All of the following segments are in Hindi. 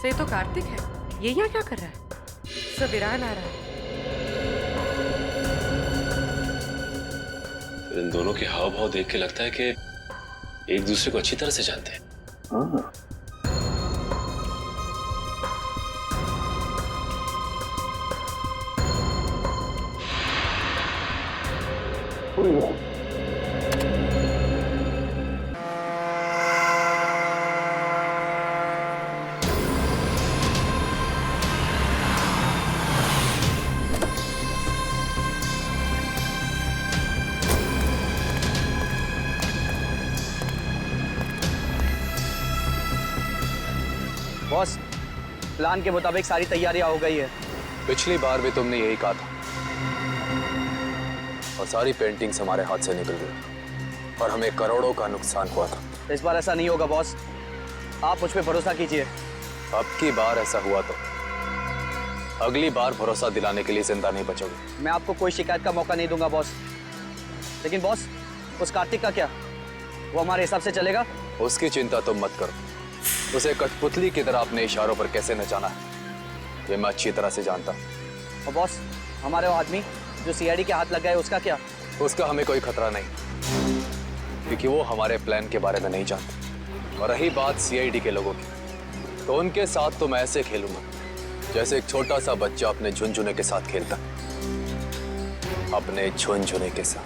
से तो कार्तिक है, ये यहाँ क्या कर रहा है? सविरान आ रहा है। इन दोनों के हाव भाव देख के लगता है कि एक दूसरे को अच्छी तरह से जानते हैं। हाँ। बॉस, प्लान के मुताबिक सारी तैयारियां हो गई है। पिछली बार भी तुमने यही कहा था और सारी पेंटिंग्स हमारे हाथ से निकल गई और हमें करोड़ों का नुकसान हुआ था। इस बार ऐसा नहीं होगा बॉस, आप मुझ पे भरोसा कीजिए। अब की बार ऐसा हुआ तो अगली बार भरोसा दिलाने के लिए जिंदा नहीं बचोगे। मैं आपको कोई शिकायत का मौका नहीं दूंगा बॉस। लेकिन बॉस, उस कार्तिक का क्या? वो हमारे हिसाब से चलेगा? उसकी चिंता तुम मत करो। उसे कठपुतली की तरह अपने इशारों पर कैसे नचाना है ये मैं अच्छी तरह से जानता हूँ। और बॉस, हमारे वो आदमी जो सीआईडी के हाथ लग गए, उसका क्या? उसका हमें कोई खतरा नहीं, क्योंकि वो हमारे प्लान के बारे में नहीं जानते। और रही बात सीआईडी के लोगों की, तो उनके साथ तो मैं ऐसे खेलूंगा जैसे एक छोटा सा बच्चा अपने झुनझुने के साथ खेलता, अपने झुनझुने के साथ।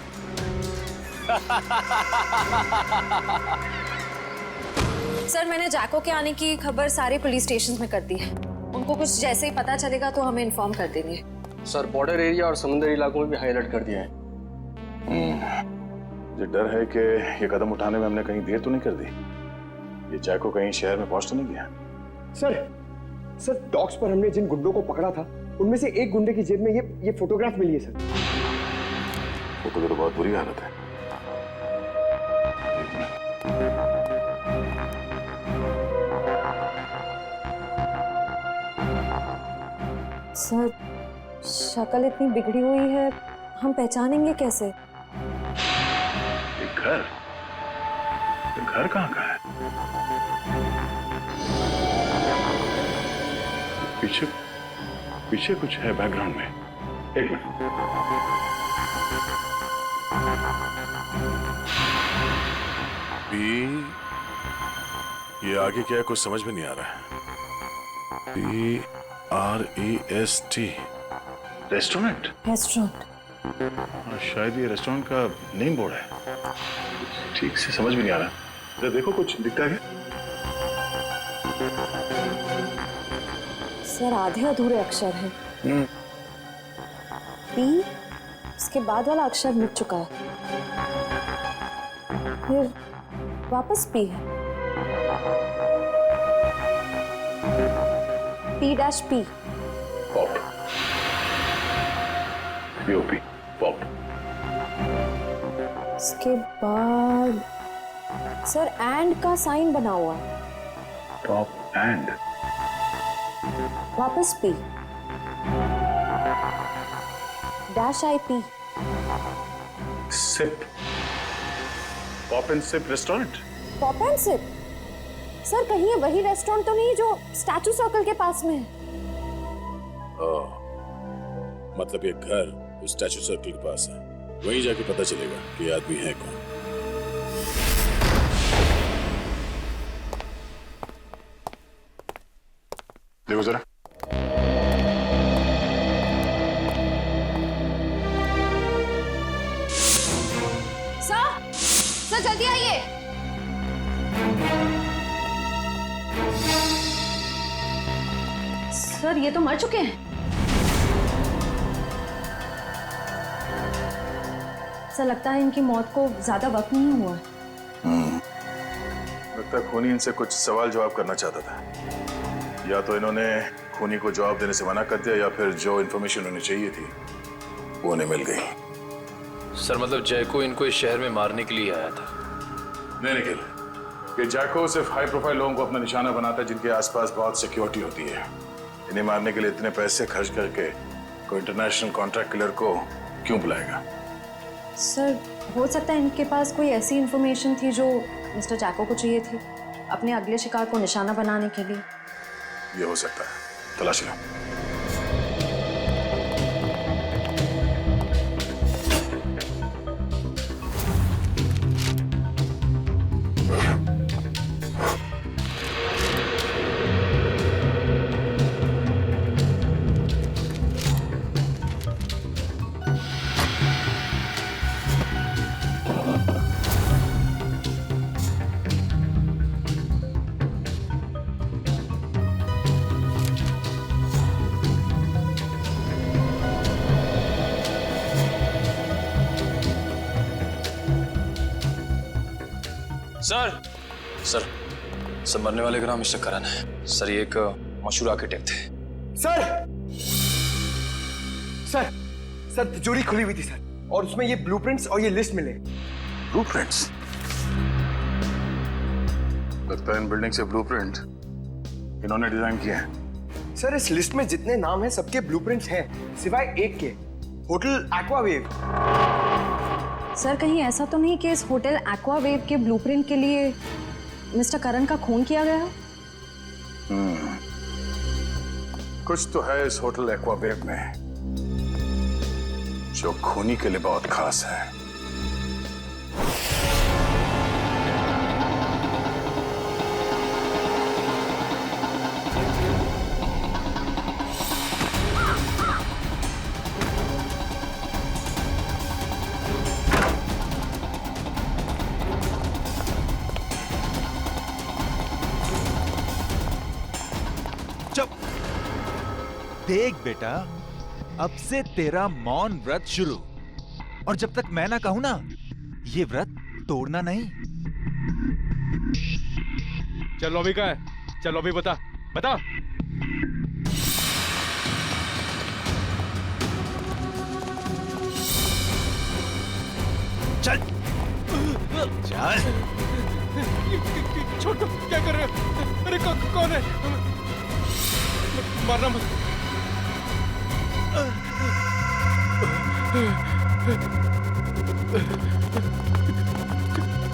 सर, मैंने जैको के आने की खबर सारे पुलिस स्टेशन में कर दी है। उनको कुछ जैसे ही पता चलेगा तो हमें इन्फॉर्म कर देंगे। सर, बॉर्डर एरिया और समुद्री इलाकों में भी हाई अलर्ट कर दिया है। मुझे डर है कि ये कदम उठाने में हमने कहीं देर तो नहीं कर दी। ये जैको कहीं शहर में पहुंच तो नहीं गया? सर डॉक्स पर हमने जिन गुंडों को पकड़ा था उनमें से एक गुंडे की जेब में ये फोटोग्राफ मिली है सर। फोटो की तो बहुत बुरी हालत है। सर, शक्ल इतनी बिगड़ी हुई है, हम पहचानेंगे कैसे? ये घर कहाँ का है? पीछे कुछ है बैकग्राउंड में। एक मिनट। ये आगे क्या है कुछ समझ में नहीं आ रहा है। PREST restaurant. शायद ये रेस्टोरेंट का नेम बोर्ड है। ठीक से समझ में नहीं आ रहा। जरा देखो कुछ दिखता है? सर, आधे अधूरे अक्षर हैं। पी, उसके बाद वाला अक्षर मिट चुका है, फिर वापस पी है। P-P। पॉप। POP pop. उसके बाद सर एंड का साइन बना हुआ है। Pop and. वापस P. -IP। Sip. Pop and sip restaurant. Pop and sip? Sir, कहीं ये वही रेस्टोरेंट तो नहीं जो स्टैचू सर्कल के पास में है? मतलब ये घर उस स्टैचू सर्कल के पास है। वहीं जाके पता चलेगा कि ये आदमी है कौन। देखो जरा। सर जल्दी आइए। सर, ये तो मर चुके हैं। सर, लगता है इनकी मौत को ज्यादा वक्त नहीं हुआ। लगता है खूनी इनसे कुछ सवाल जवाब करना चाहता था। या तो इन्होंने खूनी को जवाब देने से मना कर दिया या फिर जो इन्फॉर्मेशन उन्हें चाहिए थी वो उन्हें मिल गई। सर, मतलब जैको इनको इस शहर में मारने के लिए आया था? नहीं निखिल, ये जैको सिर्फ हाई प्रोफाइल लोगों को अपना निशाना बनाता है जिनके आसपास बहुत सिक्योरिटी होती है। इन्हें मारने के लिए इतने पैसे खर्च करके कोई इंटरनेशनल कॉन्ट्रैक्ट किलर को क्यों बुलाएगा? सर, हो सकता है इनके पास कोई ऐसी इंफॉर्मेशन थी जो मिस्टर जैको को चाहिए थी अपने अगले शिकार को निशाना बनाने के लिए। ये हो सकता है। तलाश लो। सर सर मरने वाले का नाम मिस्टर करण है सर। ये एक मशहूर आर्किटेक्ट थे। सर सर सर तिजोरी खुली हुई थी सर, और उसमें ये ब्लूप्रिंट्स और ये लिस्ट मिले। ब्लूप्रिंट्स? लगता है इन बिल्डिंग से ब्लूप्रिंट इन्होंने डिजाइन किए हैं। सर इस लिस्ट में जितने नाम हैं सबके ब्लूप्रिंट्स हैं सिवाय एक के, होटल एक्वावेव। सर कहीं ऐसा तो नहीं कि इस होटल एक्वावेव के ब्लूप्रिंट के लिए मिस्टर करण का खून किया गया? कुछ तो है इस होटल एक्वावेव में जो खूनी के लिए बहुत खास है। देख बेटा, अब से तेरा मौन व्रत शुरू, और जब तक मैं ना कहूं ना, ये व्रत तोड़ना नहीं। चलो अभी का है, चलो अभी बता बता। चल चल। छोड़ दो, क्या कर रहे हो? अरे कौन है? मारना मत।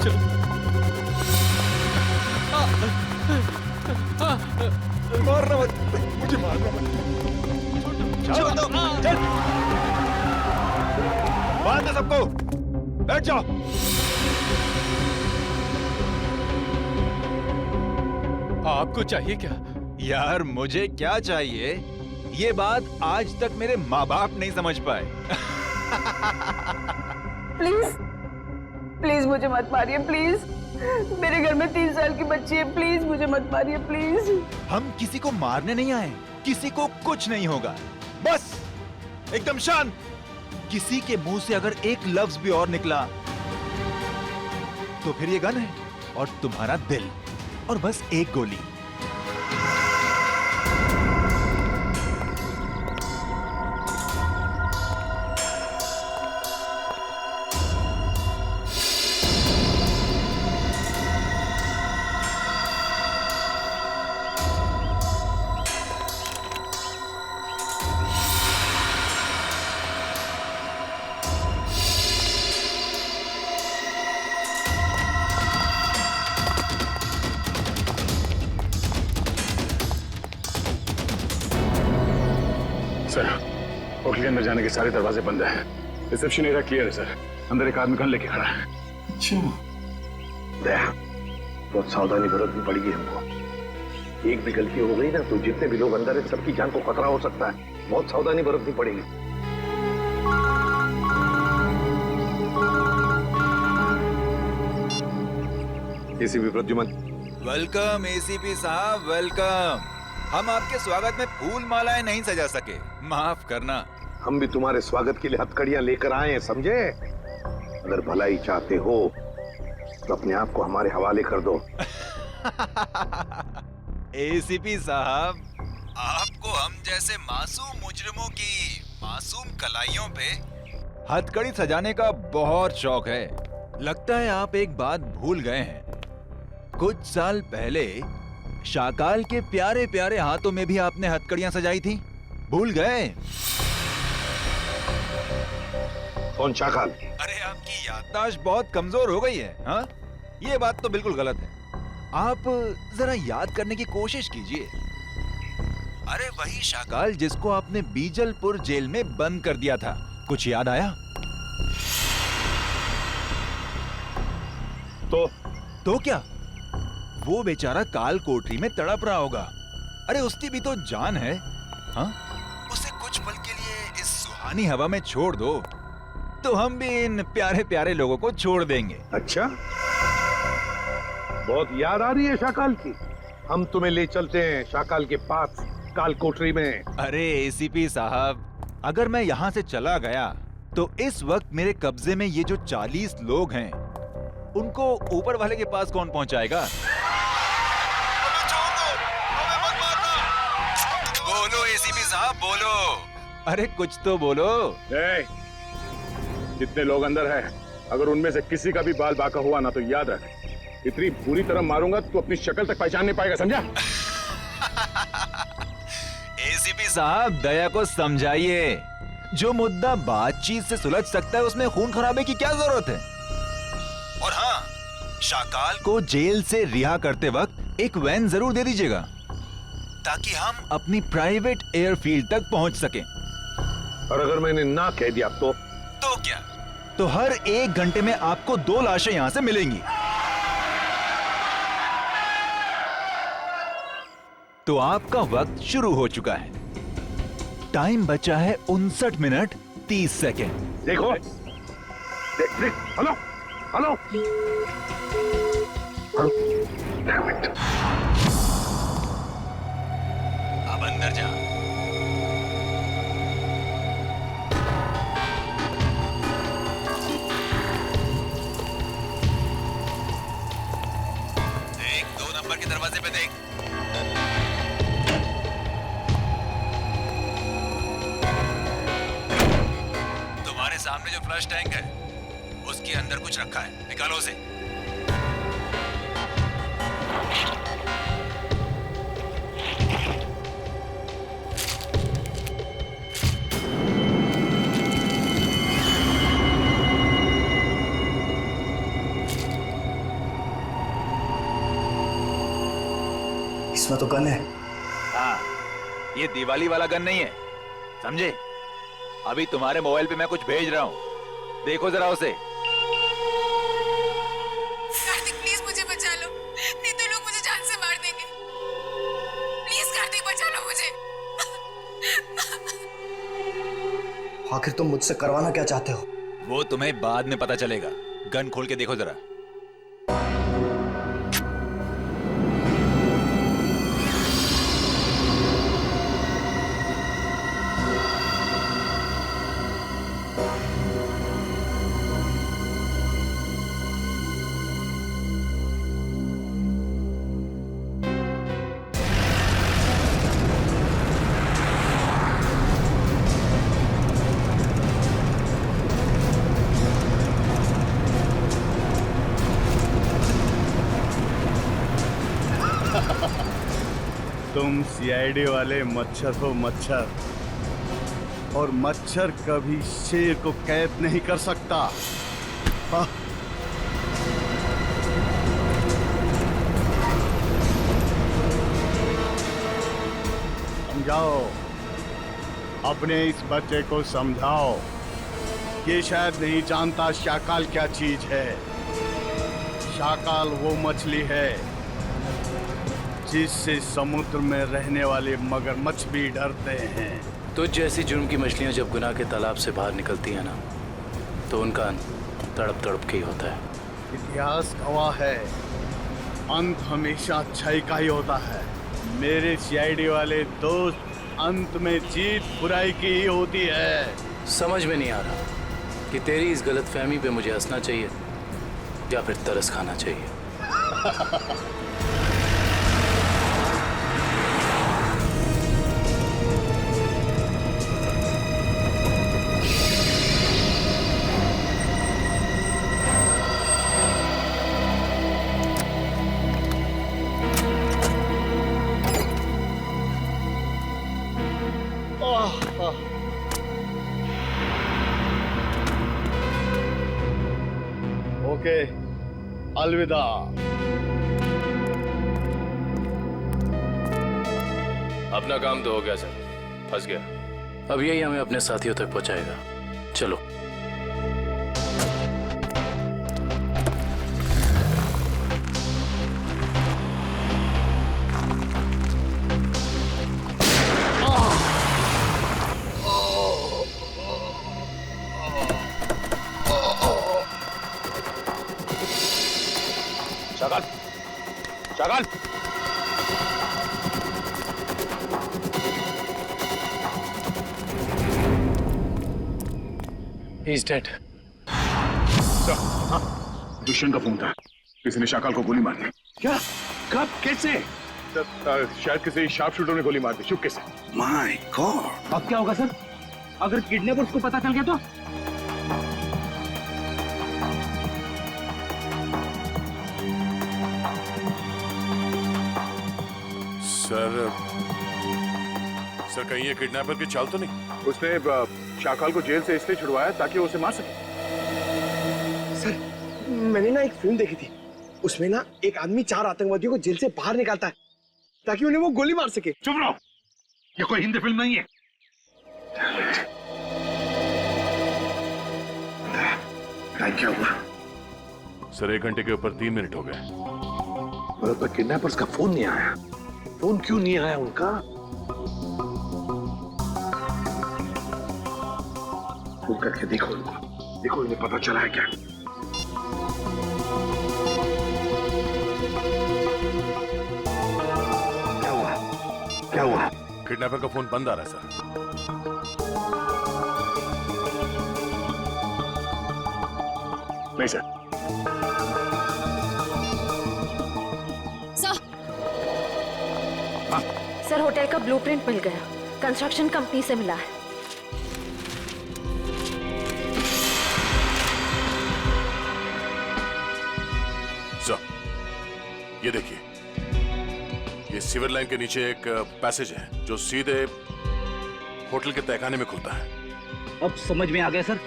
चलो। मारना मत, मुझे मारना मत। चल चल, बांध दो सबको, बैठ जाओ। आपको चाहिए क्या? यार मुझे क्या चाहिए, ये बात आज तक मेरे माँ बाप नहीं समझ पाए। प्लीज प्लीज मुझे मत मारिए, प्लीज। मेरे घर में 3 साल की बच्ची है, प्लीज मुझे मत मारिए, प्लीज। हम किसी को मारने नहीं आए, किसी को कुछ नहीं होगा, बस एकदम शांत। किसी के मुंह से अगर एक लफ्ज भी और निकला तो फिर ये गन है और तुम्हारा दिल, और बस एक गोली। सर होटल के अंदर जाने के सारे दरवाजे बंद हैं। रिसेप्शन एरिया क्लियर है सर। अंदर एक आदमी गन लेके खड़ा है। अच्छा दया, बहुत सावधानी बरतनी पड़ेगी हमको। एक भी गलती हो गई ना तो जितने भी लोग अंदर है सबकी जान को खतरा हो सकता है। बहुत सावधानी बरतनी पड़ेगी। एसीपी प्रद्युमन। वेलकम एसीपी साहब, वेलकम। हम आपके स्वागत में फूल मालाएं नहीं सजा सके, माफ करना। हम भी तुम्हारे स्वागत के लिए हथकड़ियां लेकर आए हैं, समझे? अगर भलाई चाहते हो तो अपने आप को हमारे हवाले कर दो। एसीपी साहब, आपको हम जैसे मासूम मुजरिमों की मासूम कलाइयों पे हथकड़ी सजाने का बहुत शौक है। लगता है आप एक बात भूल गए हैं। कुछ साल पहले शाकाल के प्यारे प्यारे हाथों में भी आपने हथकड़ियां सजाई थी, भूल गए? कौन शाकाल? अरे आपकी याददाश्त बहुत कमजोर हो गई है। हाँ, ये बात तो बिल्कुल गलत है। आप जरा याद करने की कोशिश कीजिए। अरे वही शाकाल जिसको आपने बीजलपुर जेल में बंद कर दिया था। कुछ याद आया? तो क्या? वो बेचारा काल कोठरी में तड़प रहा होगा। अरे उसकी भी तो जान है। हाँ? उसे कुछ पल के लिए इस सुहानी हवा में छोड़ दो तो हम भी इन प्यारे प्यारे लोगों को छोड़ देंगे। अच्छा, बहुत याद आ रही है शाकाल की। हम तुम्हें ले चलते हैं शाकाल के पास, काल कोठरी में। अरे एसीपी साहब, अगर मैं यहाँ से चला गया तो इस वक्त मेरे कब्जे में ये जो 40 लोग हैं उनको ऊपर वाले के पास कौन पहुंचाएगा? बोलो एसीपी साहब, बोलो। अरे कुछ तो बोलो। जितने लोग अंदर हैं, अगर उनमें से किसी का भी बाल बाका हुआ ना तो याद रख, इतनी बुरी तरह मारूंगा तो अपनी शक्ल तक पहचान नहीं पाएगा, समझा? एसीपी साहब दया को समझाइए। जो मुद्दा बातचीत से सुलझ सकता है उसमें खून खराबे की क्या जरूरत है? और हाँ, शाकाल को जेल से रिहा करते वक्त एक वैन जरूर दे दीजिएगा ताकि हम अपनी प्राइवेट एयरफील्ड तक पहुंच सकें। और अगर मैंने ना कह दिया तो क्या? तो हर 1 घंटे में आपको 2 लाशें यहां से मिलेंगी। तो आपका वक्त शुरू हो चुका है। टाइम बचा है 59 मिनट 30 सेकेंड। देखो, देख, hello hello hello. Damn it. अब अंदर जा। देख, 2 नंबर के दरवाजे पे देख। तुम्हारे सामने जो फ्लश टैंक है उसके अंदर कुछ रखा है, निकालो उसे। इसमें तो गन है। हाँ, ये दिवाली वाला गन नहीं है, समझे? अभी तुम्हारे मोबाइल पे मैं कुछ भेज रहा हूँ, देखो जरा उसे। कार्तिक प्लीज मुझे बचा लो, नहीं तो लोग मुझे जान से मार देंगे। प्लीज कार्तिक बचा लो मुझे। आखिर तुम मुझसे करवाना क्या चाहते हो? वो तुम्हें बाद में पता चलेगा। गन खोल के देखो जरा। तुम सीआईडी वाले मच्छर हो मच्छर, और मच्छर कभी शेर को कैद नहीं कर सकता। समझाओ, अपने इस बच्चे को समझाओ। ये शायद नहीं जानता शाकाल क्या चीज है। शाकाल वो मछली है जिससे समुद्र में रहने वाले मगरमच्छ भी डरते हैं। तो जैसी जुर्म की मछलियां जब गुनाह के तालाब से बाहर निकलती हैं ना, तो उनका अंत तड़प तड़प के ही होता है। इतिहास गवाह है, अंत हमेशा अच्छाई का ही होता है। मेरे सीआईडी वाले दोस्त, अंत में जीत बुराई की ही होती है। समझ में नहीं आ रहा कि तेरी इस गलतफहमी पे मुझे हंसना चाहिए या फिर तरस खाना चाहिए। ओके, अलविदा। अपना काम तो हो गया सर, फंस गया। अब यही हमें अपने साथियों तक पहुंचाएगा। चलो। शागाल, शागाल, He's dead. दुष्यंत का फोन था, किसी ने शाकाल को गोली मार दी। क्या? कब? कैसे? शायद किसी शार्प शूटर ने गोली मार दी, चुपके से। My God. अब क्या होगा सर? अगर किडनैपर्स को पता चल गया तो? सर कहीं ये किडनैपर की चाल तो नहीं? उसने शाकाल को जेल से इसलिए छुड़वाया ताकि वो उसे मार सके। सर मैंने ना एक फिल्म देखी थी, उसमें ना एक आदमी 4 आतंकवादियों को जेल से बाहर निकालता है ताकि उन्हें वो गोली मार सके। चुप रहो, ये कोई हिंदी फिल्म नहीं है। क्या हुआ? सर 1 घंटे के ऊपर 3 मिनट हो गए। पर किडनैपर्स का फोन नहीं आया। फोन क्यों नहीं आया उनका? फोन करके देखो उनको, देखो इन्हें पता चला है क्या? क्या हुआ? क्या हुआ? किडनैपर का फोन बंद आ रहा है सर। नहीं सर। सर होटल का ब्लूप्रिंट मिल गया, कंस्ट्रक्शन कंपनी से मिला है। सर ये देखिए, ये सीवर लाइन के नीचे एक पैसेज है जो सीधे होटल के तहखाने में खुलता है। अब समझ में आ गया सर,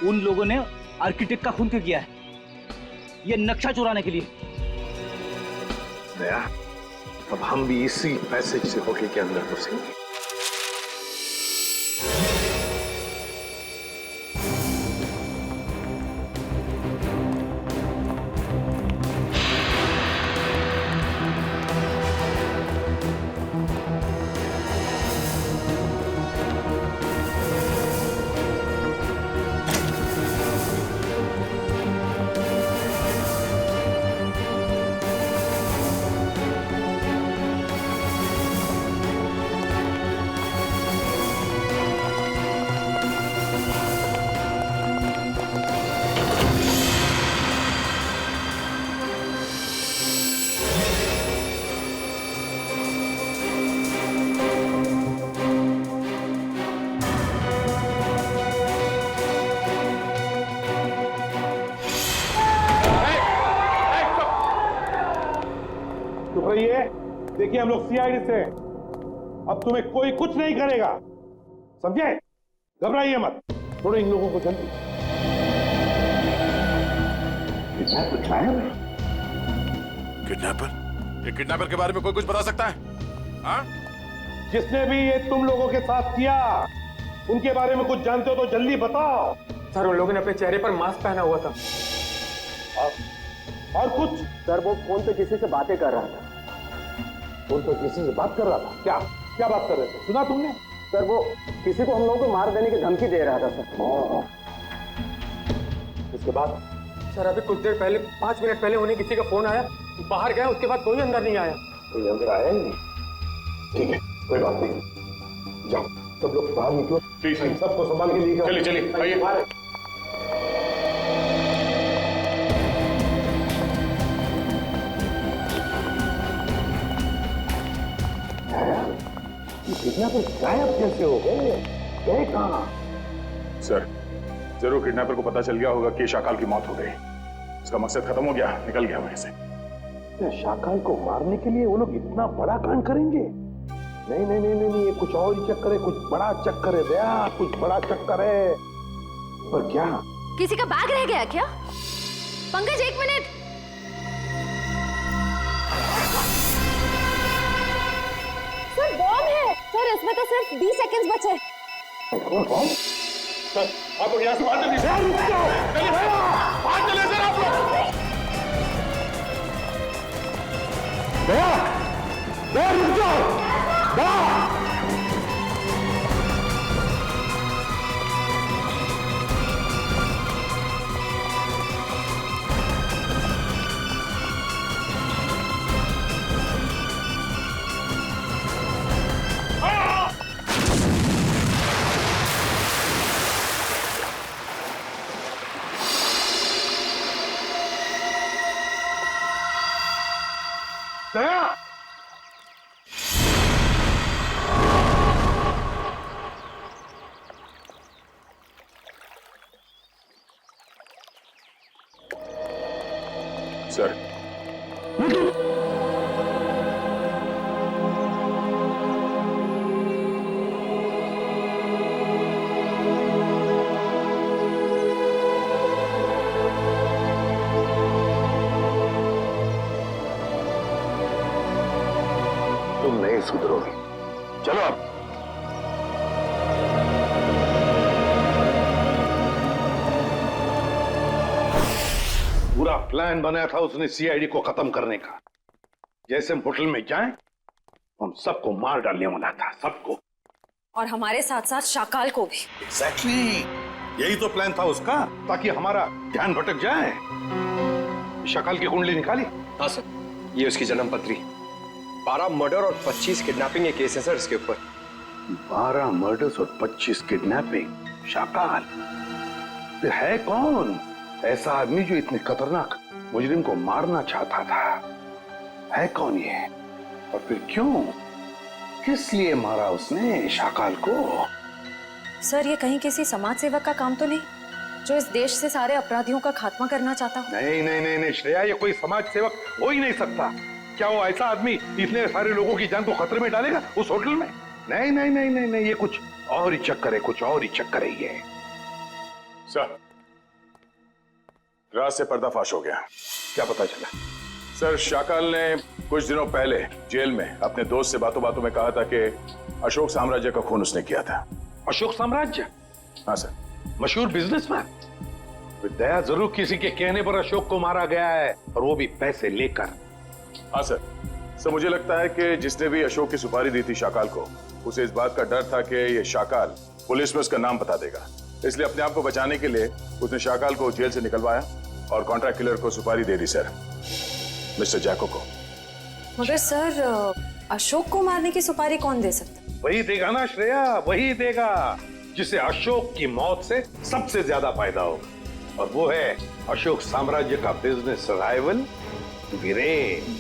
उन लोगों ने आर्किटेक्ट का खून क्यों किया है? ये नक्शा चुराने के लिए। दया, अब हम भी इसी पैसेज से होटल के अंदर घुसेंगे। देखिए हम लोग सीआईडी से, अब तुम्हें कोई कुछ नहीं करेगा, समझे? घबराइए मत, थोड़े इन लोगों को जल्दी। किडनैपर? ये किडनैपर के बारे में कोई कुछ बता सकता है? हाँ? जिसने भी ये तुम लोगों के साथ किया, उनके बारे में कुछ जानते हो तो जल्दी बताओ। सर उन लोगों ने अपने चेहरे पर मास्क पहना हुआ था। और कुछ? सर वो फोन पे किसी से बातें कर रहा था। फोन पे किसी से बात कर रहा था? क्या क्या बात कर रहे थे? सुना तुमने? सर वो किसी को हम लोगों को मार देने की धमकी दे रहा था सर। इसके बाद? सर अभी कुछ देर पहले, 5 मिनट पहले उन्हें किसी का फोन आया, बाहर गया, उसके बाद कोई अंदर नहीं आया। कोई अंदर आया ही नहीं? ठीक है, कोई बात नहीं, जाओ सब लोग बाहर निकलो। प्लीज सबको संभाल के लिए। चलिए चलिए आइए। किडनैपर गायब कैसे हो गए? गए कहाँ? सर जरूर किडनैपर को पता चल गया होगा कि शाकाल की मौत हो गई, उसका मकसद खत्म हो गया, निकल गया वहीं से। शाकाल को मारने के लिए वो लोग इतना बड़ा कांड करेंगे? नहीं नहीं नहीं नहीं, ये कुछ और ही चक्कर है, कुछ बड़ा चक्कर है दया, कुछ बड़ा चक्कर है। पर क्या? किसी का बैग रह गया क्या? पंकज 1 मिनट। सर बॉम्ब है। इसमें तो सिर्फ 20 सेकंड्स बचे। सर आप लोग यहाँ से बाहर चलिए। सर रुक जाओ, चलिए बाहर चलिए सर आप लोग। दया, दया रुक जाओ, दया। दया सर तुम नहीं सुधरोगे। चलो अब। पूरा प्लान बनाया था उसने सीआईडी को खत्म करने का। जैसे हम होटल में जाएं, हम सबको मार डालने वाला था, सबको। और हमारे साथ साथ शाकाल को भी। एग्जैक्टली, यही तो प्लान था उसका, ताकि हमारा ध्यान भटक जाए। शक्ल की कुंडली निकाली? हाँ सर, ये उसकी जन्म पत्री। 12 मर्डर और 25 किडनैपिंग के केस हैं सर इसके ऊपर। 12 मर्डर्स और 25 किडनैपिंग। शाकाल फिर है कौन ऐसा आदमी जो इतने खतरनाक मुजरिम को मारना चाहता था? है कौन ये, और फिर क्यों, किस लिए मारा उसने शाकाल को? सर ये कहीं किसी समाज सेवक का काम तो नहीं, जो इस देश से सारे अपराधियों का खात्मा करना चाहता हो? नहीं नहीं नहीं नहीं श्रेया, ये कोई समाज सेवक हो ही नहीं सकता। क्या वो ऐसा आदमी इतने सारे लोगों की जान को खतरे में डालेगा उस होटल में? नहीं नहीं नहीं नहीं नहीं, ये कुछ और ही चक्कर है, कुछ और ही चक्कर है ये। सर रात से पर्दाफाश हो गया। क्या पता चला? सर शाकाल ने कुछ दिनों पहले जेल में अपने दोस्त से बातों बातों में कहा था कि अशोक साम्राज्य का खून उसने किया था। अशोक साम्राज्य? हाँ सर। मशहूर बिजनेसमैन। दया जरूर किसी के कहने पर अशोक को मारा गया है, और वो भी पैसे लेकर। हाँ सर। सर मुझे लगता है कि जिसने भी अशोक की सुपारी दी थी शाकाल को, उसे इस बात का डर था कि ये शाकाल पुलिस में उसका नाम बता देगा, इसलिए अपने आप को बचाने के लिए उसने शाकाल को जेल से निकलवाया और कॉन्ट्रैक्ट किलर को सुपारी दे दी सर, मिस्टर जैको को। मगर सर अशोक को मारने की सुपारी कौन दे सकता? वही देगा ना श्रेया, वही देगा जिसे अशोक की मौत से सबसे ज्यादा फायदा होगा, और वो है अशोक साम्राज्य का बिजनेस राइवल वीरेन।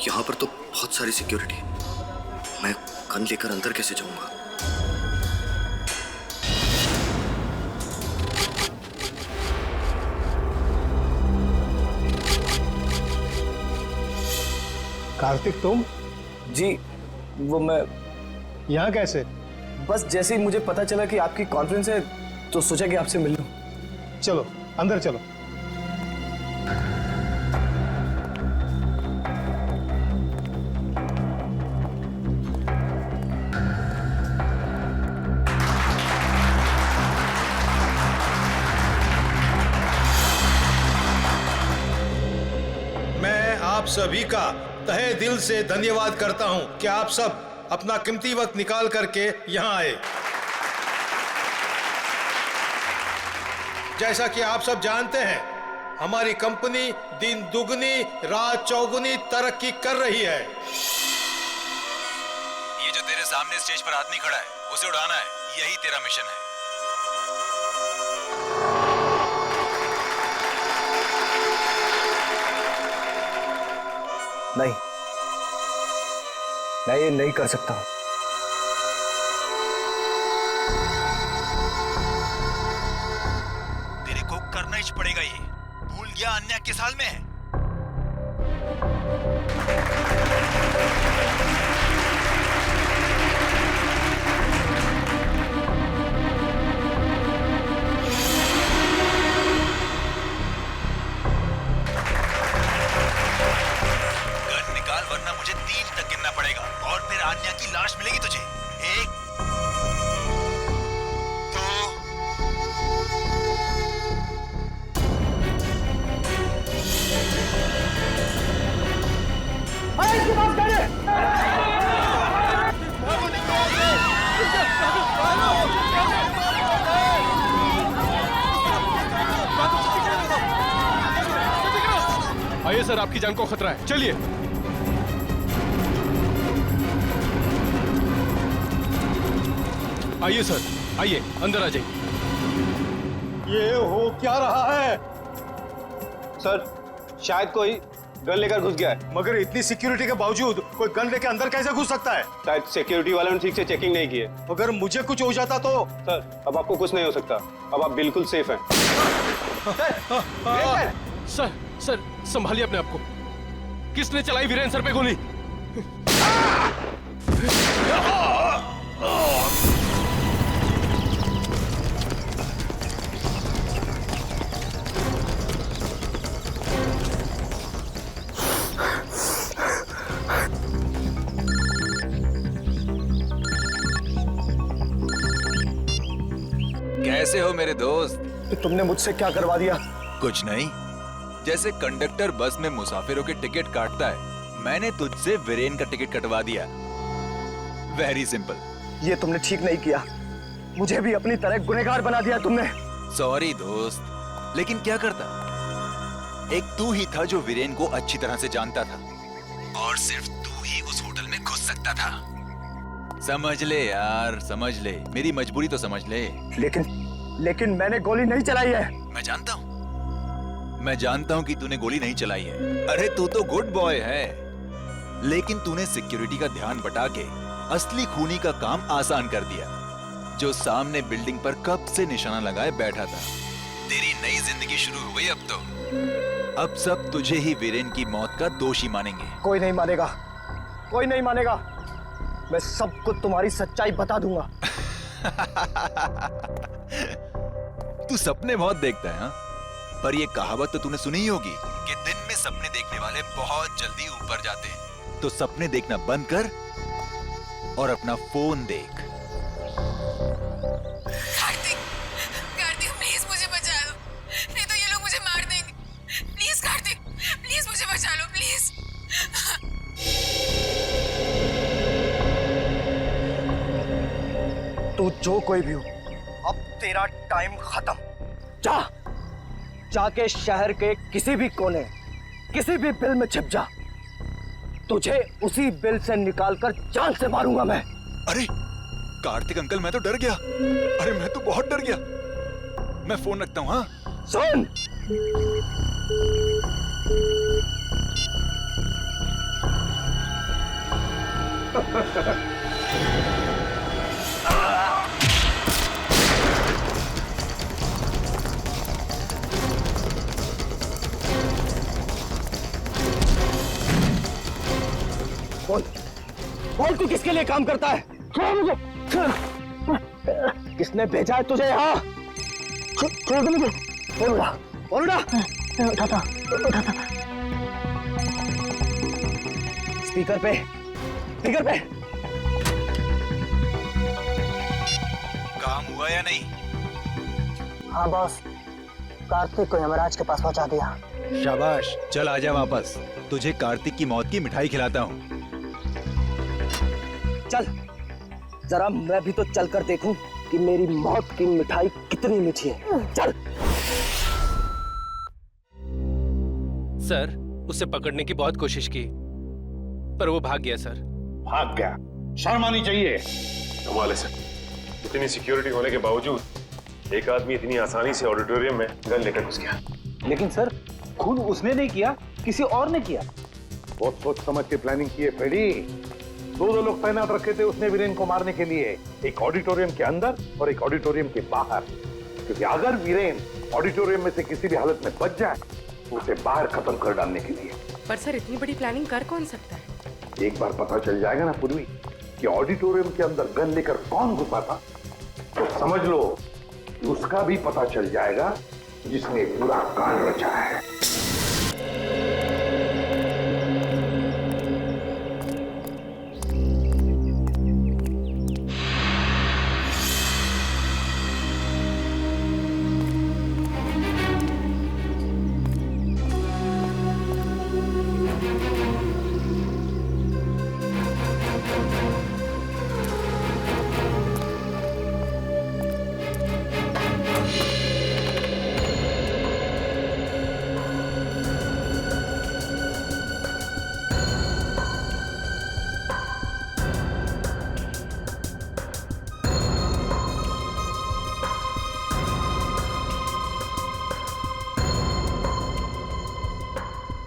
यहाँ पर तो बहुत सारी सिक्योरिटी है, मैं गन लेकर अंदर कैसे जाऊंगा? कार्तिक तुम? जी वो मैं यहाँ कैसे? बस जैसे ही मुझे पता चला कि आपकी कॉन्फ्रेंस है तो सोचा कि आपसे मिल लूं। चलो अंदर चलो। आप सभी का तहे दिल से धन्यवाद करता हूं कि आप सब अपना कीमती वक्त निकाल करके यहां आए। जैसा कि आप सब जानते हैं, हमारी कंपनी दिन दुगनी रात चौगुनी तरक्की कर रही है। ये जो तेरे सामने स्टेज पर आदमी खड़ा है, उसे उड़ाना है, यही तेरा मिशन है। नहीं, मैं ये नहीं कर सकता हूं। करना ही पड़ेगा। ये भूल गया अन्य किस हाल में है। गन निकाल वरना मुझे 3 तक गिनना पड़ेगा और फिर आन्या की लाश मिलेगी तुझे। 1 आइए सर, आपकी जान को खतरा है, चलिए। आइए सर, आइए अंदर आ जाइए। ये हो क्या रहा है? सर, शायद कोई गन लेकर घुस गया है। मगर इतनी सिक्योरिटी के बावजूद कोई गन लेकर अंदर कैसे घुस सकता है? शायद सिक्योरिटी वालों ने ठीक से चेकिंग नहीं की है। अगर मुझे कुछ हो जाता तो? सर, अब आपको कुछ नहीं हो सकता, अब आप बिल्कुल सेफ हैं। सर संभालिए अपने आप को। किसने चलाई वीरेन सर पे गोली? कैसे हो मेरे दोस्त? तो तुमने मुझसे क्या करवा दिया? कुछ नहीं, जैसे कंडक्टर बस में मुसाफिरों के टिकट काटता है, मैंने तुझसे वीरेन का टिकट कटवा दिया। Very simple. ये तुमने ठीक नहीं किया, मुझे भी अपनी तरह गुनहगार बना दिया तुमने। सॉरी दोस्त, लेकिन क्या करता, एक तू ही था जो वीरेन को अच्छी तरह से जानता था और सिर्फ तू ही उस होटल में घुस सकता था। समझ ले यार, समझ ले, मेरी मजबूरी तो समझ ले। लेकिन मैंने गोली नहीं चलाई है। मैं जानता हूं कि तूने गोली नहीं चलाई है। अरे तू तो गुड बॉय है, लेकिन तूने सिक्योरिटी का ध्यान बटा के असली खूनी का काम आसान कर दिया, जो सामने बिल्डिंग पर कब से निशाना लगाए बैठा था। तेरी नई जिंदगी शुरू हो गई अब तो। अब सब तुझे ही वीरेन की मौत का दोषी मानेंगे। कोई नहीं मानेगा, कोई नहीं मानेगा। मैं सबको तुम्हारी सच्चाई बता दूंगा। तू सपने बहुत देखता है, हाँ? पर ये कहावत तो तूने सुनी ही होगी कि दिन में सपने देखने वाले बहुत जल्दी ऊपर जाते हैं। तो सपने देखना बंद कर और अपना फोन देख। कार्तिक, प्लीज मुझे बचा लो, नहीं तो ये लोग मुझे मार देंगे। प्लीज कार्तिक, प्लीज मुझे बचा लो, प्लीज। तू जो कोई भी हो, अब तेरा टाइम खत्म। जाके शहर के किसी भी कोने, किसी भी बिल में छिप जा। तुझे उसी बिल से निकालकर जान से मारूंगा मैं। अरे कार्तिक अंकल, मैं तो डर गया। अरे मैं तो बहुत डर गया। मैं फोन रखता हूँ। हाँ सुन, बोल तू किसके लिए काम करता है? किसने भेजा है तुझे यहाँ? स्पीकर पे काम हुआ या नहीं? हाँ बॉस, कार्तिक को यमराज के पास पहुंचा दिया। शाबाश, चल आजा वापस, तुझे कार्तिक की मौत की मिठाई खिलाता हूँ। चल, जरा मैं भी तो चल कर देखूं कि मेरी मौत की मिठाई कितनी मीठी है। चल। सर, उसे पकड़ने की बहुत कोशिश की, पर वो भाग गया सर। भाग गया? शर्म आनी चाहिए। कमाल है सर, इतनी सिक्योरिटी होने के बावजूद एक आदमी इतनी आसानी से ऑडिटोरियम में गन लेकर घुस गया। लेकिन सर, खुद उसने नहीं किया, किसी और ने किया। बहुत सोच समझ के प्लानिंग की है फ्रेडी। दो लोग तैनात रखे थे उसने वीरेन को मारने के लिए, एक ऑडिटोरियम के अंदर और एक ऑडिटोरियम के बाहर। क्योंकि अगर वीरेन ऑडिटोरियम में से किसी भी हालत में बच जाए तो उसे बाहर खत्म कर डालने के लिए। पर सर इतनी बड़ी प्लानिंग कर कौन सकता है? एक बार पता चल जाएगा ना पूर्वी कि ऑडिटोरियम के अंदर गन लेकर कौन घुसा था, तो समझ लो कि उसका भी पता चल जाएगा जिसने बुरा कांड रचा है।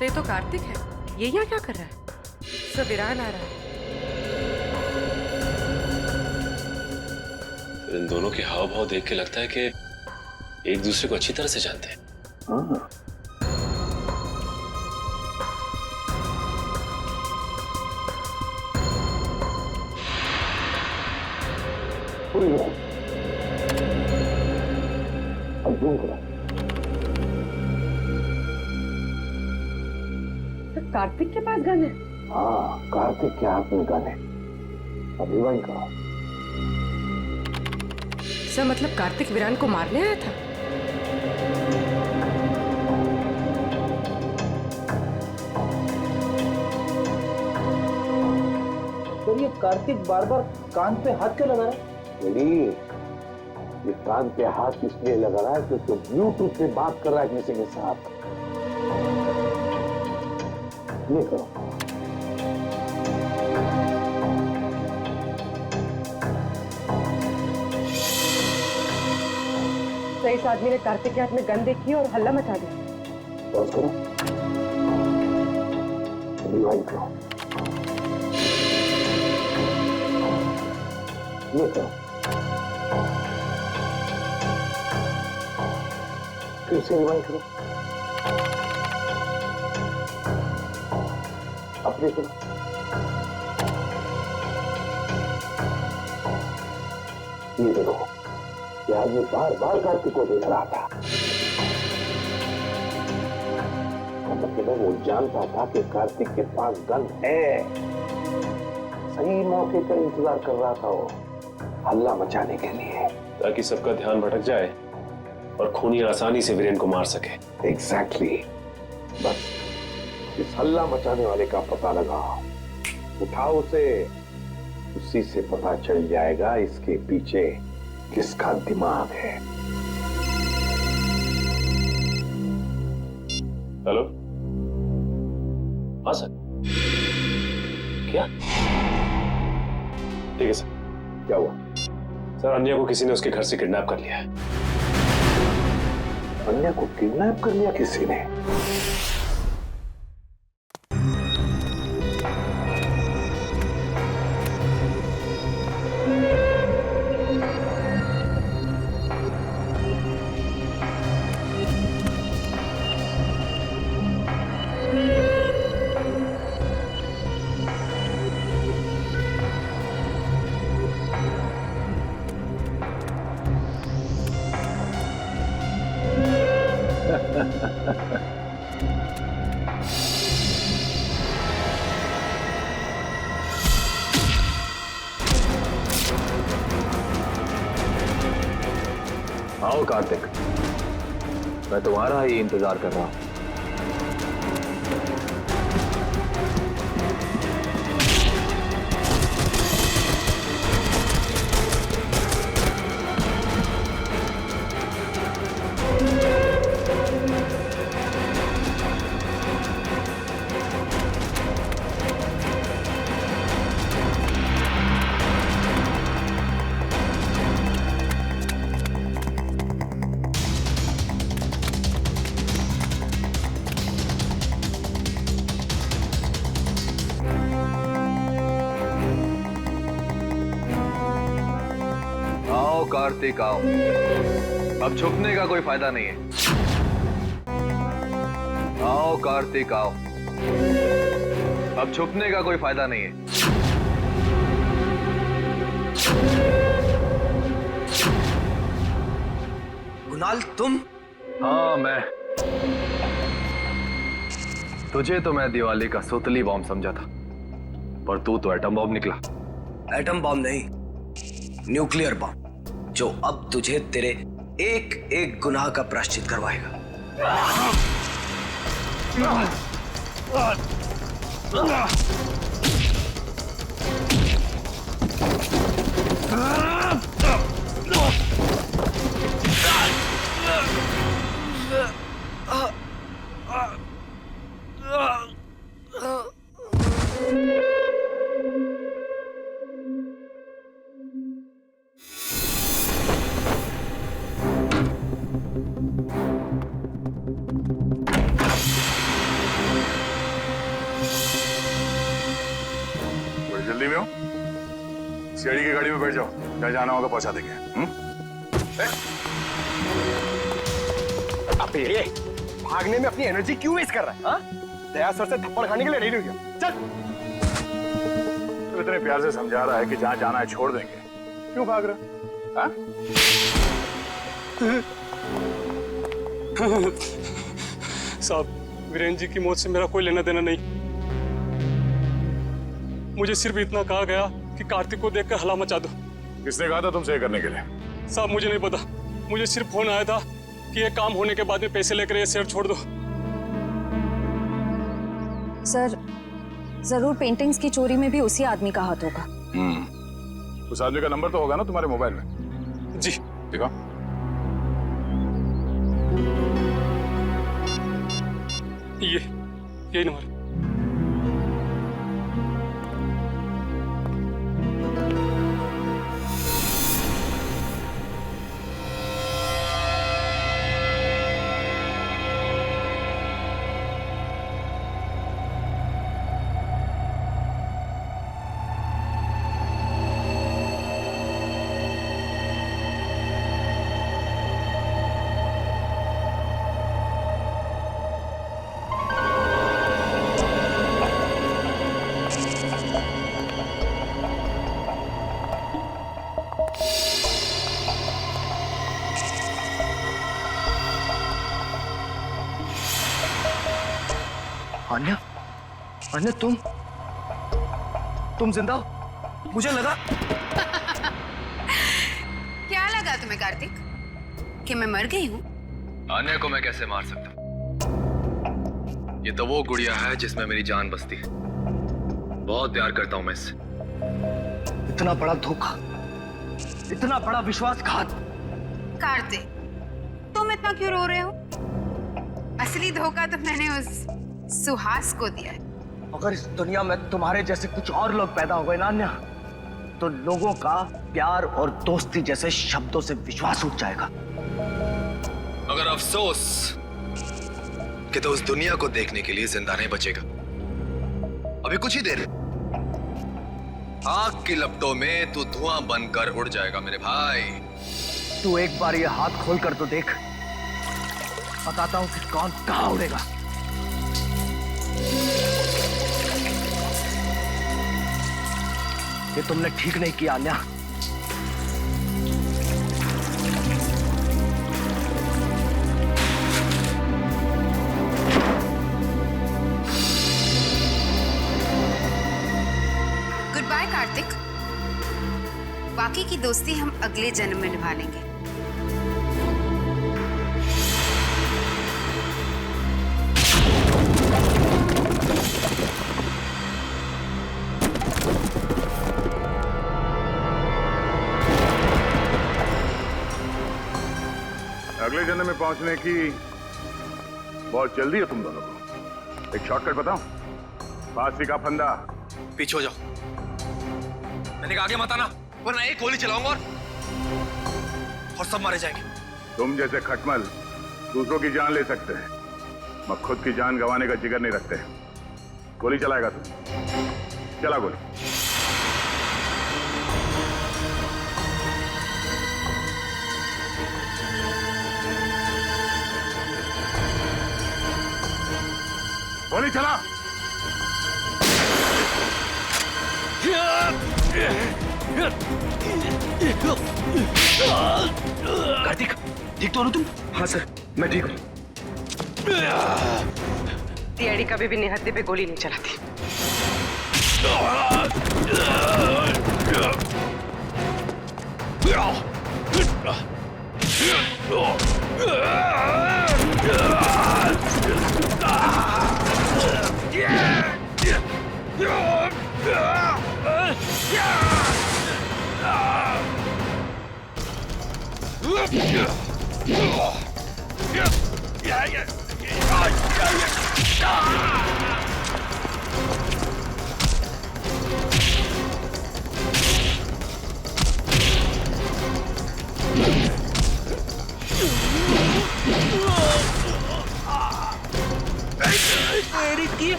ये तो कार्तिक है, ये यहाँ क्या कर रहा है? सब वीरान आ रहा है। इन दोनों के हाव भाव देख के लगता है कि एक दूसरे को अच्छी तरह से जानते हैं। हाँ। कार्तिक के पास गन है? हाँ, कार्तिक के हाथ में गन है। अभी वही करो। सर मतलब कार्तिक वीरान को मारने आया था? सर ये कार्तिक बार बार कान पे हाथ क्यों लगा रहा है? ये कान पे हाथ इसलिए लगा रहा है क्योंकि ब्लूटूथ से बात कर रहा है किसी के साथ। ये करो। सही इस आदमी ने कार्तिक के हाथ में गन देखी और हल्ला मचा दिया। पॉज करो। रिवाइंड करो। ये करो। फिर से रिवाइंड करो। अपने करो। ये देखो, ये आदमी बार बार कार्तिक को देख रहा था। मतलब वो जानता था कि कार्तिक के पास गन है। सही मौके का इंतजार कर रहा था वो, हल्ला मचाने के लिए, ताकि सबका ध्यान भटक जाए और खूनी आसानी से वीरेन को मार सके। एग्जैक्टली। बस इस हल्ला मचाने वाले का पता लगाओ, उठाओ उसे, उसी से पता चल जाएगा इसके पीछे किसका दिमाग है। हेलो, हाँ सर। क्या? ठीक है सर। क्या हुआ? सर अन्या को किसी ने उसके घर से किडनैप कर लिया है। अन्या को किडनैप कर लिया किसी ने? आओ कार्तिक, मैं तुम्हारा ही इंतजार कर रहा हूं। कार्तिक आओ। अब छुपने का कोई फायदा नहीं है। आओ कार्तिक आओ, अब छुपने का कोई फायदा नहीं है। कुणाल तुम? हाँ मैं। तुझे तो मैं दिवाली का सुतली बॉम्ब समझा था, पर तू तो एटम बॉम्ब निकला। एटम बॉम्ब नहीं, न्यूक्लियर बॉम्ब, जो अब तुझे तेरे एक एक गुनाह का प्रायश्चित करवाएगा। बड़ी जल्दी में हो? सीआईडी की गाड़ी में बैठ जाओ, जहाँ जाना होगा पहुंचा देंगे। अबे ये भागने में अपनी एनर्जी क्यों वेस्ट कर रहा है? हाँ? दया सर से थप्पड़ खाने के लिए रेडी हो गया। चल। तो इतने प्यार से समझा रहा है कि जहाँ जाना है छोड़ देंगे, क्यों भाग रहा? हाँ? साहब, वीरेंद्र जी की मौत से मेरा कोई लेना देना नहीं। मुझे सिर्फ इतना कहा गया कि कार्तिक को देखकर हला मचा दो। किसने कहा था तुमसे ये करने के लिए? साहब मुझे नहीं पता, मुझे सिर्फ फोन आया था कि ये काम होने के बाद में पैसे लेकर ये शहर छोड़ दो। सर, जरूर पेंटिंग्स की चोरी में भी उसी आदमी का हाथ होगा। उस आदमी का नंबर तो होगा ना तुम्हारे मोबाइल में? जी। देखो। यही नंबर। अन्या, अन्या तुम जिंदा हो? मुझे लगा। क्या लगा तुम्हें कार्तिक कि मैं मर गई हूँ? आन्या को मैं कैसे मार सकता? ये तो वो गुड़िया है जिसमें मेरी जान बसती है। बहुत प्यार करता हूं मैं इससे। इतना बड़ा धोखा, इतना बड़ा विश्वासघात। कार्तिक, तुम इतना क्यों रो रहे हो? असली धोखा तो मैंने उस सुहास को दिया है। अगर इस दुनिया में तुम्हारे जैसे कुछ और लोग पैदा हो गए ना अन्या, तो लोगों का प्यार और दोस्ती जैसे शब्दों से विश्वास उठ जाएगा। मगर अफसोस कि तो उस दुनिया को देखने के लिए जिंदा नहीं बचेगा। अभी कुछ ही देर, आग की लपटों में तू धुआं बनकर उड़ जाएगा मेरे भाई। तू एक बार ये हाथ खोल कर तो देख, बताता हूं कि कौन कहां उड़ेगा। ये तुमने ठीक नहीं किया अन्या। गुड बाय कार्तिक, बाकी की दोस्ती हम अगले जन्म में निभा लेंगे। अगले जन्म में पहुंचने की बहुत जल्दी है तुम दोनों को। एक शॉर्टकट बताऊं? फांसी का फंदा। पीछे हो जाओ। मैंने कहा आगे मत आना, वरना एक गोली चलाऊंगा और सब मारे जाएंगे। तुम जैसे खटमल दूसरों की जान ले सकते हैं, मगर खुद की जान गंवाने का जिगर नहीं रखते। गोली चलाएगा तू? चला गोली। गोली चला। कार्तिक, ठीक तो हो ना तुम? हाँ सर, मैं ठीक हूँ। सीआईडी कभी भी निहत्थे पे गोली नहीं चलाती।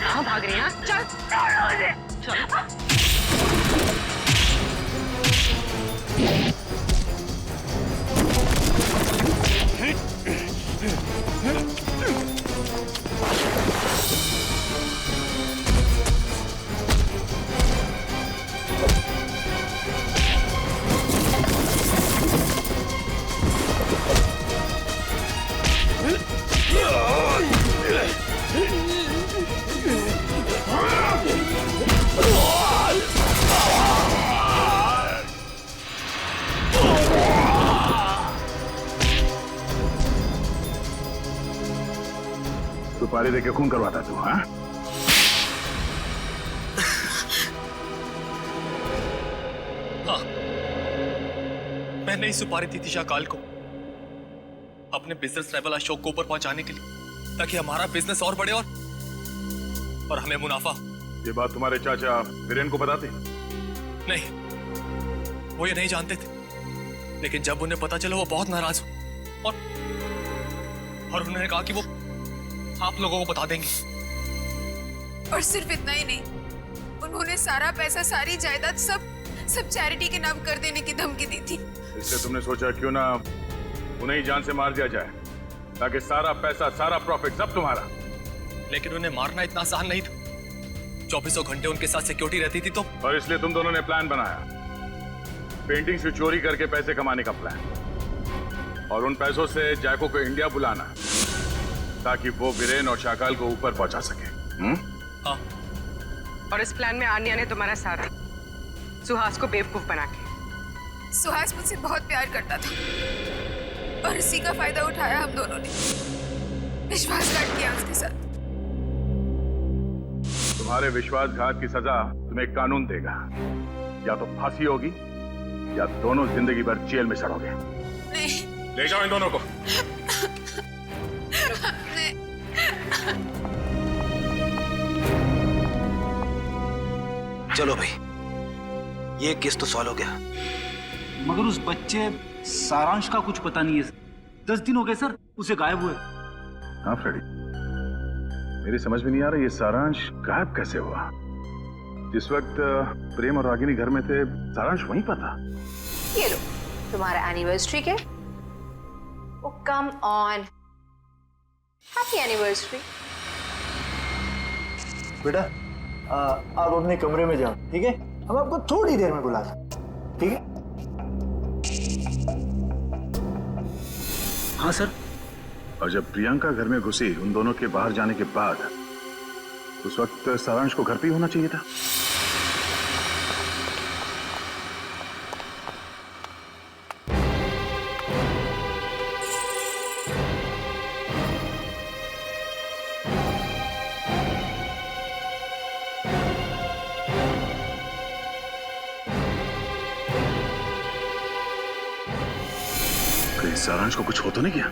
कहाँ भाग रही हैं? चल सुपारी देके खून करवाता तू? हाँ, मैंने ही सुपारी दी थी शाकाल को अपने बिजनेस ट्रैवल अशोक को ऊपर पहुंचाने के लिए, ताकि हमारा बिजनेस और बढ़े और हमें मुनाफा। ये बात तुम्हारे चाचा वीरेन को बताते? नहीं, वो ये नहीं जानते थे, लेकिन जब उन्हें पता चला वो बहुत नाराज हो और उन्होंने कहा कि वो आप लोगों को बता देंगे। और सिर्फ इतना ही नहीं, उन्होंने सारा पैसा, सारी जायदाद सब चैरिटी के नाम कर देने की धमकी दी थी। इसलिए तुमने सोचा क्यों ना उन्हें ही जान से मार दिया जाए, ताकि सारा पैसा, सारा प्रॉफिट सब तुम्हारा। लेकिन उन्हें मारना इतना आसान नहीं था। 2400 घंटे उनके साथ सिक्योरिटी रहती थी तो। और इसलिए तुम दोनों ने प्लान बनाया, पेंटिंग से चोरी करके पैसे कमाने का प्लान, और उन पैसों से जैको को इंडिया बुलाना ताकि वो वीरेन और शाकाल को ऊपर पहुंचा सके। हाँ। और इस प्लान में आन्या ने तुम्हारा साथ दिया, सुहास को बेवकूफ बना के। सुहास मुझसे बहुत प्यार करता था और इसी का फायदा उठाया हम दोनों ने, विश्वासघात किया उसके साथ। तुम्हारे विश्वासघात की सजा तुम्हें कानून देगा, या तो फांसी होगी या दोनों जिंदगी भर जेल में सड़ोगे। नहीं। ले जाओ इन दोनों को। नहीं। चलो भाई, ये केस तो सॉल्व हो गया। मगर उस बच्चे सारांश का कुछ पता नहीं है। 10 दिन हो गए सर उसे गायब हुए। हाँ फ्रेडी, मेरी समझ में नहीं आ रहा ये सारांश गायब कैसे हुआ। जिस वक्त प्रेम और रागिनी घर में थे, सारांश वहीं पर था। ये लो तुम्हारा एनिवर्सरी के। ओ कम ऑन, हैप्पी एनिवर्सरी। बेटा आप अपने कमरे में जाओ, ठीक है? हम आपको थोड़ी देर में बुला दें, ठीक है? हाँ सर। और जब प्रियंका घर में घुसी उन दोनों के बाहर जाने के बाद, उस वक्त सारांश को घर पे ही होना चाहिए था। सारांश को कुछ हो तो नहीं गया?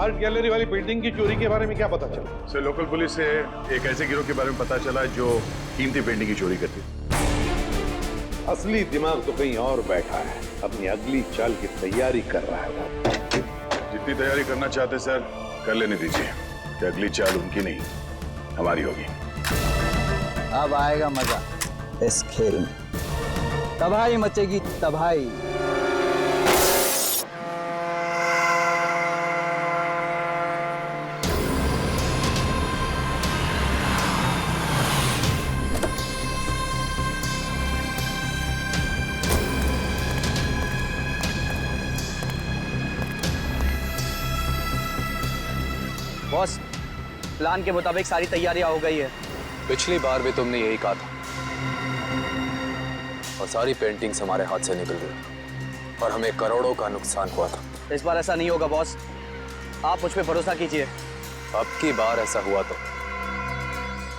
आर्ट गैलरी वाली बिल्डिंग की चोरी के बारे में क्या पता चला? सर लोकल पुलिस से एक ऐसे गिरोह के बारे में पता चला जो कीमती पेंटिंग की चोरी करती। असली दिमाग तो कहीं और बैठा है, अपनी अगली चाल की तैयारी कर रहा है। जितनी तैयारी करना चाहते सर कर लेने दीजिए, कि अगली चाल उनकी नहीं हमारी होगी। अब आएगा मजा इस खेल में, तबाही मचेगी तबाही। बॉस, प्लान के मुताबिक सारी तैयारियां हो गई है। पिछली बार भी तुमने यही कहा था और सारी पेंटिंग्स हमारे हाथ से निकल गई और हमें करोड़ों का नुकसान हुआ था। इस बार ऐसा नहीं होगा बॉस, आप मुझ पे भरोसा कीजिए। अब की बार ऐसा हुआ तो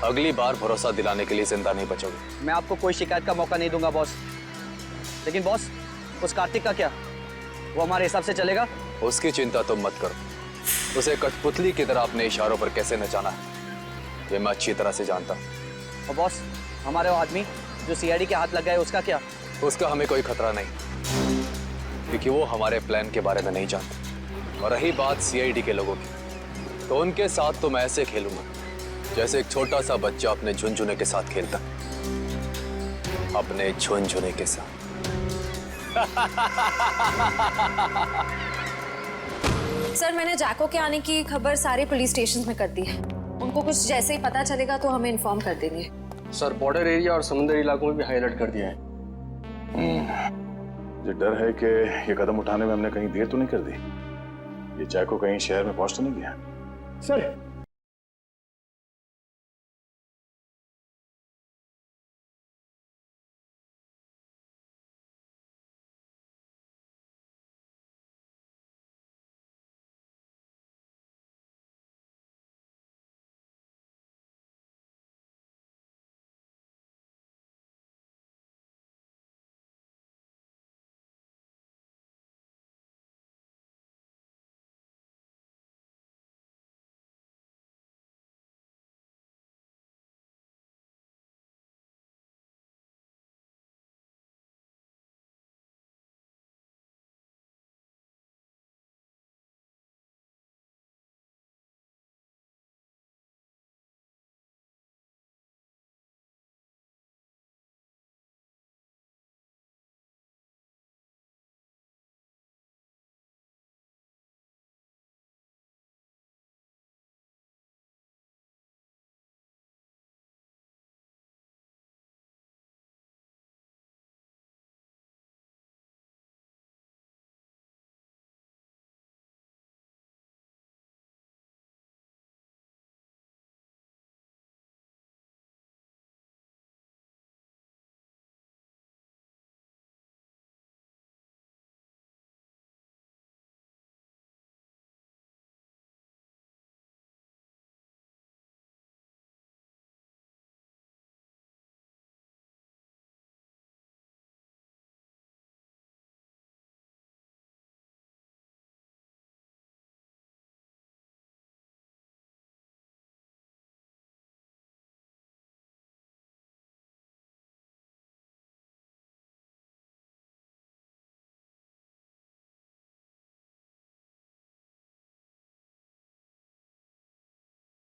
अगली बार भरोसा दिलाने के लिए जिंदा नहीं बचोगे। मैं आपको कोई शिकायत का मौका नहीं दूंगा बॉस। लेकिन बॉस, उस कार्तिक का क्या? वो हमारे हिसाब से चलेगा? उसकी चिंता तुम मत करो। उसे कठपुतली की तरह अपने इशारों पर कैसे नचाना है ये मैं अच्छी तरह से जानता हूँ। और बॉस, हमारे वो आदमी जो सीआईडी के हाथ लग गए उसका क्या? उसका हमें कोई खतरा नहीं, क्योंकि वो हमारे प्लान के बारे में नहीं जानते। और रही बात सीआईडी के लोगों की, तो उनके साथ तो मैं ऐसे खेलूंगा जैसे एक छोटा सा बच्चा अपने झुनझुने के साथ खेलता, अपने झुनझुने के साथ। सर, मैंने जैको के आने की खबर सारे पुलिस स्टेशन में कर दी है। उनको कुछ जैसे ही पता चलेगा तो हमें इन्फॉर्म कर देंगे। सर, बॉर्डर एरिया और समुद्री इलाकों में भी हाई अलर्ट कर दिया है। मुझे डर है कि ये कदम उठाने में हमने कहीं देर तो नहीं कर दी। ये जैको कहीं शहर में पहुंच तो नहीं गया? सर,